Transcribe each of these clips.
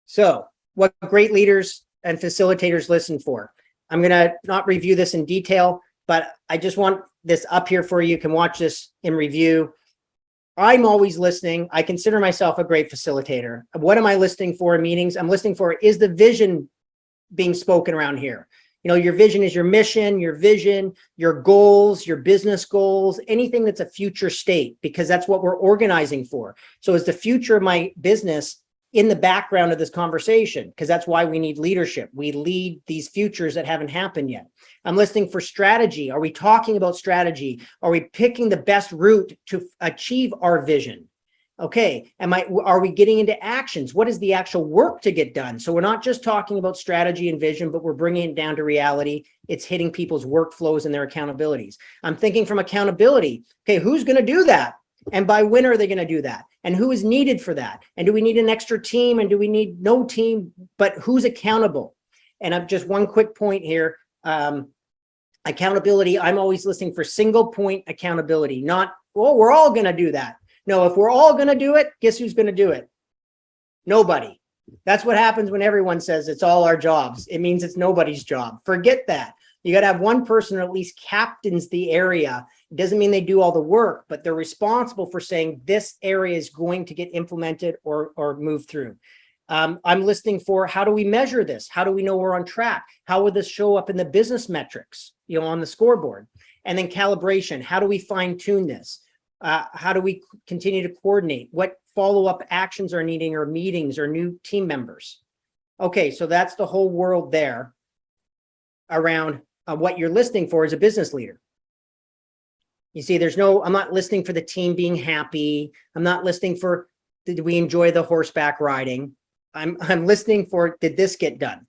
So what great leaders and facilitators listen for. I'm going to not review this in detail, but I just want this up here for you. You can watch this in review. I'm always listening. I consider myself a great facilitator. What am I listening for in meetings? I'm listening for, is the vision being spoken around here? You know, your vision is your mission, your vision, your goals, your business goals, anything that's a future state, because that's what we're organizing for. So is the future of my business in the background of this conversation? Because that's why we need leadership. We lead these futures that haven't happened yet. I'm listening for strategy. Are we talking about strategy? Are we picking the best route to achieve our vision? Okay, are we getting into actions? What is the actual work to get done? So we're not just talking about strategy and vision, but we're bringing it down to reality. It's hitting people's workflows and their accountabilities. I'm thinking from accountability. Okay, who's going to do that? And by when are they going to do that? And who is needed for that? And do we need an extra team? And do we need no team? But who's accountable? And I've just one quick point here. Accountability, I'm always listening for single point accountability, not, well, we're all going to do that. No, if we're all going to do it, guess who's going to do it? Nobody. That's what happens when everyone says it's all our jobs. It means it's nobody's job. Forget that. You got to have one person who at least captains the area. It doesn't mean they do all the work, but they're responsible for saying this area is going to get implemented or moved through. I'm listening for, how do we measure this? How do we know we're on track? How will this show up in the business metrics, you know, on the scoreboard? And then calibration. How do we fine tune this? How do we continue to coordinate? What follow-up actions are needing, or meetings, or new team members? Okay, so that's the whole world there around what you're listening for as a business leader. You see, I'm not listening for the team being happy. I'm not listening for, did we enjoy the horseback riding? I'm listening for, did this get done?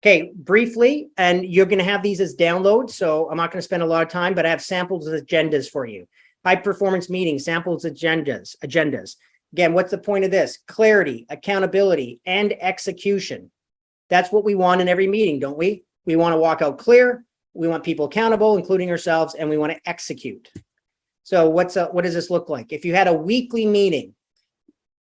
Okay, briefly, and you're going to have these as downloads, so I'm not going to spend a lot of time, but I have samples of agendas for you. High performance meetings, samples agendas. Again, what's the point of this? Clarity, accountability, and execution. That's what we want in every meeting, don't we? We want to walk out clear. We want people accountable, including ourselves, and we want to execute. So what does this look like? If you had a weekly meeting,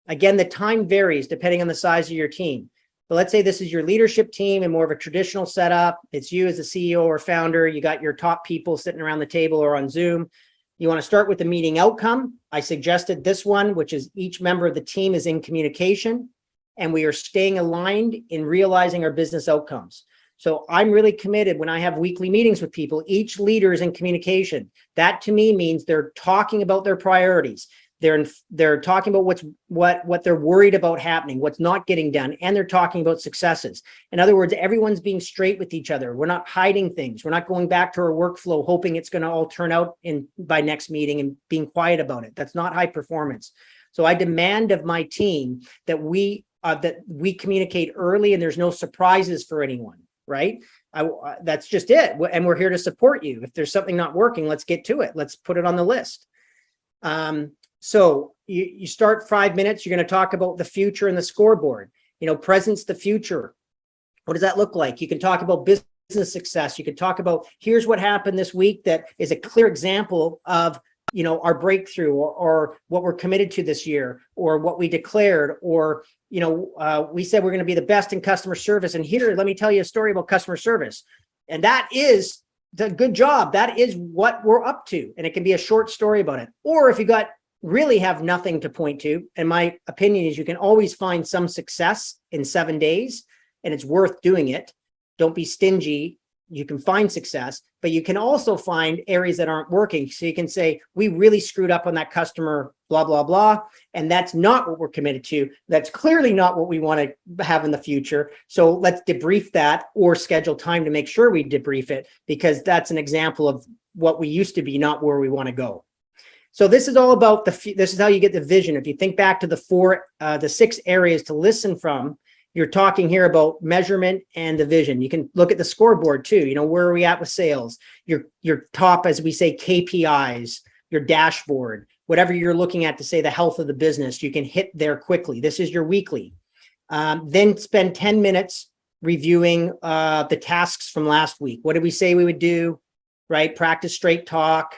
again, the time varies depending on the size of your team. But let's say this is your leadership team and more of a traditional setup. It's you as the CEO or founder. You got your top people sitting around the table or on Zoom. You want to start with the meeting outcome. I suggested this one, which is each member of the team is in communication, and we are staying aligned in realizing our business outcomes. So I'm really committed when I have weekly meetings with people, each leader is in communication. That to me means they're talking about their priorities. They're talking about what they're worried about happening, what's not getting done, and they're talking about successes. In other words, everyone's being straight with each other. We're not hiding things. We're not going back to our workflow hoping it's going to all turn out by next meeting and being quiet about it. That's not high performance. So I demand of my team that we communicate early and there's no surprises for anyone, right? That's just it. And we're here to support you. If there's something not working, let's get to it. Let's put it on the list. So you start 5 minutes, you're going to talk about the future and the scoreboard, you know, presence, the future. What does that look like? You can talk about business success. You can talk about, here's what happened this week that is a clear example of, you know, our breakthrough or what we're committed to this year, or what we declared, or, you know, we said we're going to be the best in customer service. And here, let me tell you a story about customer service. And that is the good job. That is what we're up to. And it can be a short story about it. Or if you really have nothing to point to, and my opinion is you can always find some success in 7 days, and it's worth doing it. Don't be stingy. You can find success, but you can also find areas that aren't working. So you can say, we really screwed up on that customer, blah, blah, blah. And that's not what we're committed to. That's clearly not what we want to have in the future. So let's debrief that, or schedule time to make sure we debrief it, because that's an example of what we used to be, not where we want to go. So this is all about this is how you get the vision. If you think back to the 6 areas to listen from, you're talking here about measurement and the vision. You can look at the scoreboard too. You know, where are we at with sales? Your top, as we say, KPIs, your dashboard, whatever you're looking at to say the health of the business, you can hit there quickly. This is your weekly. Then spend 10 minutes reviewing the tasks from last week. What did we say we would do, right? Practice straight talk.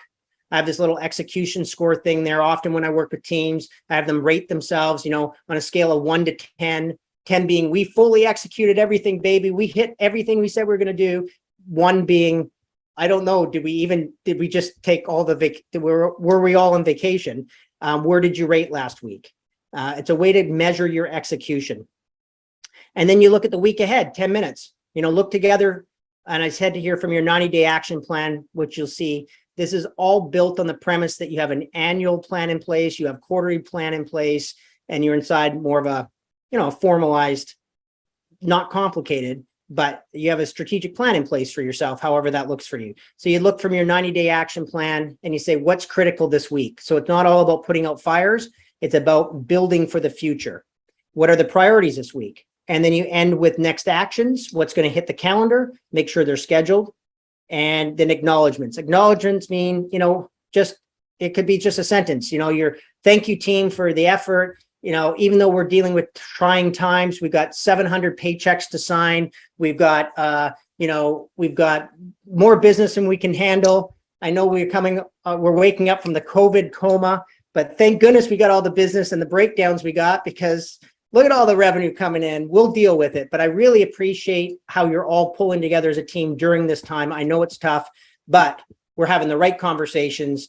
I have this little execution score thing there. Often when I work with teams, I have them rate themselves, you know, on a scale of 1 to 10, 10 being we fully executed everything, baby. We hit everything we said we were going to do. 1 being, I don't know, did we just take all the were we all on vacation? Where did you rate last week? It's a way to measure your execution. And then you look at the week ahead, 10 minutes, you know, look together. And I said to hear from your 90-day action plan, which you'll see, this is all built on the premise that you have an annual plan in place, you have quarterly plan in place, and you're inside more of a, you know, formalized, not complicated, but you have a strategic plan in place for yourself, however that looks for you. So you look from your 90-day action plan and you say, what's critical this week? So it's not all about putting out fires. It's about building for the future. What are the priorities this week? And then you end with next actions, what's going to hit the calendar, make sure they're scheduled. And then acknowledgements. Acknowledgements mean, you know, just, it could be just a sentence, you know, your thank you team for the effort. You know, even though we're dealing with trying times, we've got 700 paychecks to sign. We've got, you know, we've got more business than we can handle. I know we're waking up from the COVID coma, but thank goodness we got all the business and the breakdowns we got, because look at all the revenue coming in. We'll deal with it. But I really appreciate how you're all pulling together as a team during this time. I know it's tough, but we're having the right conversations.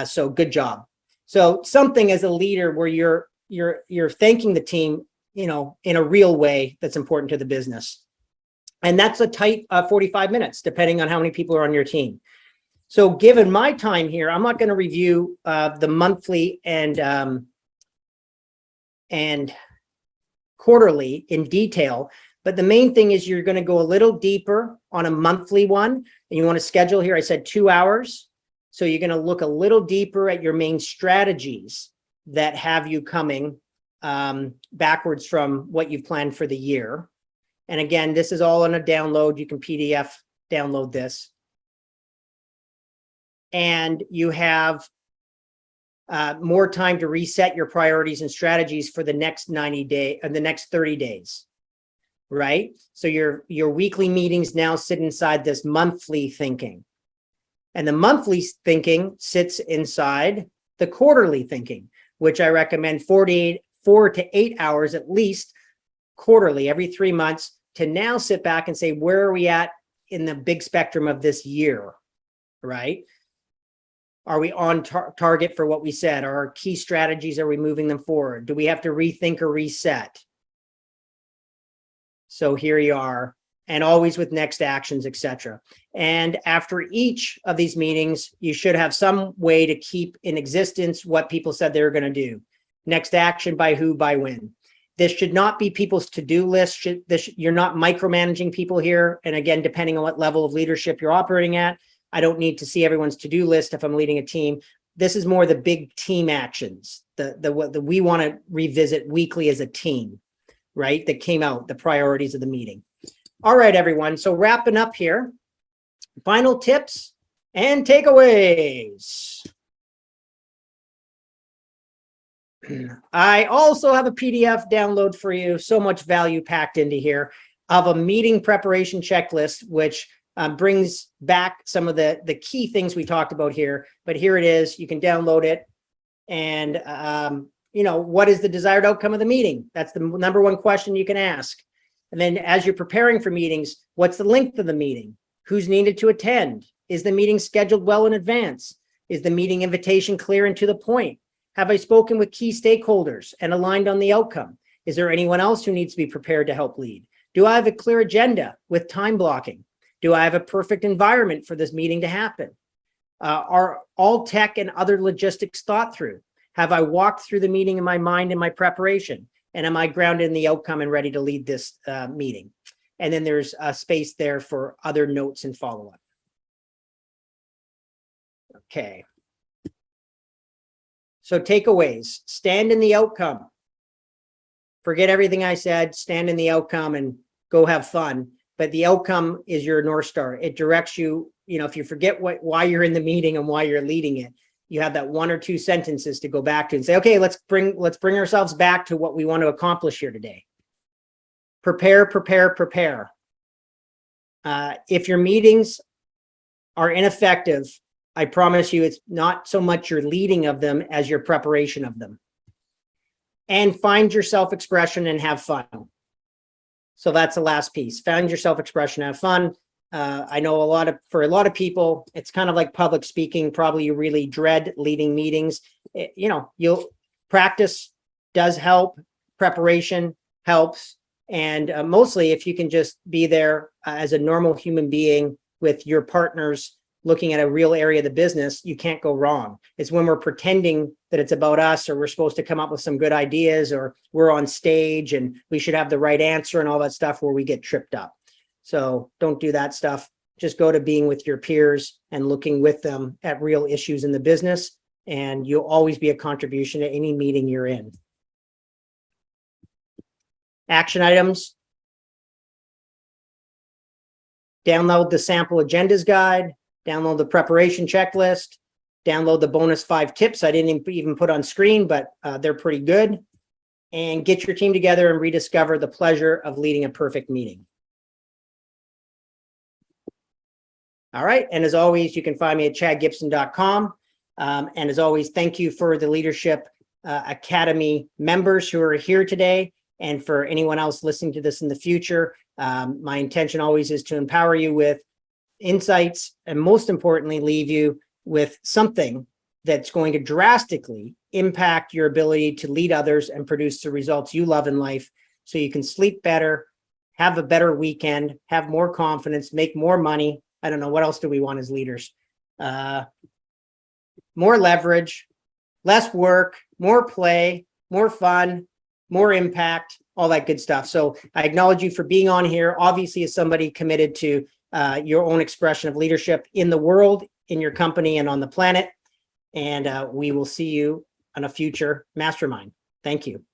So good job. So something as a leader where you're thanking the team, you know, in a real way that's important to the business. And that's a tight 45 minutes, depending on how many people are on your team. So given my time here, I'm not going to review the monthly and quarterly in detail, but the main thing is you're going to go a little deeper on a monthly one, and you want to schedule here. I said 2 hours. So you're going to look a little deeper at your main strategies that have you coming backwards from what you've planned for the year. And again, this is all on a download. You can PDF download this. And you have more time to reset your priorities and strategies for the next 90 days and the next 30 days, right? So your weekly meetings now sit inside this monthly thinking. And the monthly thinking sits inside the quarterly thinking, which I recommend 4 to 8 hours at least quarterly, every 3 months, to now sit back and say, where are we at in the big spectrum of this year, right? Are we on target for what we said? Are our key strategies, are we moving them forward? Do we have to rethink or reset? So here you are, and always with next actions, etc. And after each of these meetings, you should have some way to keep in existence what people said they were going to do. Next action, by who, by when. This should not be people's to-do list. You're not micromanaging people here. And again, depending on what level of leadership you're operating at, I don't need to see everyone's to-do list if I'm leading a team. This is more the big team actions, what we want to revisit weekly as a team, right? That came out, the priorities of the meeting. All right, everyone. So wrapping up here, final tips and takeaways. I also have a PDF download for you. So much value packed into here of a meeting preparation checklist, which brings back some of the key things we talked about here. But here it is. You can download it. And, you know, what is the desired outcome of the meeting? That's the number one question you can ask. And then as you're preparing for meetings, what's the length of the meeting? Who's needed to attend? Is the meeting scheduled well in advance? Is the meeting invitation clear and to the point? Have I spoken with key stakeholders and aligned on the outcome? Is there anyone else who needs to be prepared to help lead? Do I have a clear agenda with time blocking? Do I have a perfect environment for this meeting to happen? Are all tech and other logistics thought through? Have I walked through the meeting in my mind in my preparation? And am I grounded in the outcome and ready to lead this meeting? And then there's a space there for other notes and follow-up. Okay. So takeaways, stand in the outcome. Forget everything I said, stand in the outcome and go have fun. But the outcome is your North Star. It directs you, you know, if you forget why you're in the meeting and why you're leading it, you have that 1 or 2 sentences to go back to and say, okay, let's bring ourselves back to what we want to accomplish here today. Prepare, prepare, prepare. If your meetings are ineffective, I promise you, it's not so much your leading of them as your preparation of them. And find your self-expression and have fun. So that's the last piece. Find your self-expression, have fun. I know for a lot of people, it's kind of like public speaking. Probably you really dread leading meetings. You'll practice does help. Preparation helps. And mostly if you can just be there as a normal human being with your partners looking at a real area of the business, you can't go wrong. It's when we're pretending that it's about us, or we're supposed to come up with some good ideas, or we're on stage and we should have the right answer and all that stuff, where we get tripped up. So don't do that stuff. Just go to being with your peers and looking with them at real issues in the business, and you'll always be a contribution to any meeting you're in. Action items. Download the sample agendas guide, download the preparation checklist, download the bonus 5 tips I didn't even put on screen, but they're pretty good, and get your team together and rediscover the pleasure of leading a perfect meeting. All right. And as always, you can find me at chadgibson.com. And as always, thank you for the Leadership Academy members who are here today. And for anyone else listening to this in the future, my intention always is to empower you with insights, and most importantly, leave you with something that's going to drastically impact your ability to lead others and produce the results you love in life, so you can sleep better, have a better weekend, have more confidence, make more money. I don't know, what else do we want as leaders? More leverage, less work, more play, more fun, more impact, all that good stuff. So I acknowledge you for being on here. Obviously, as somebody committed to your own expression of leadership in the world, in your company, and on the planet. And we will see you on a future mastermind. Thank you.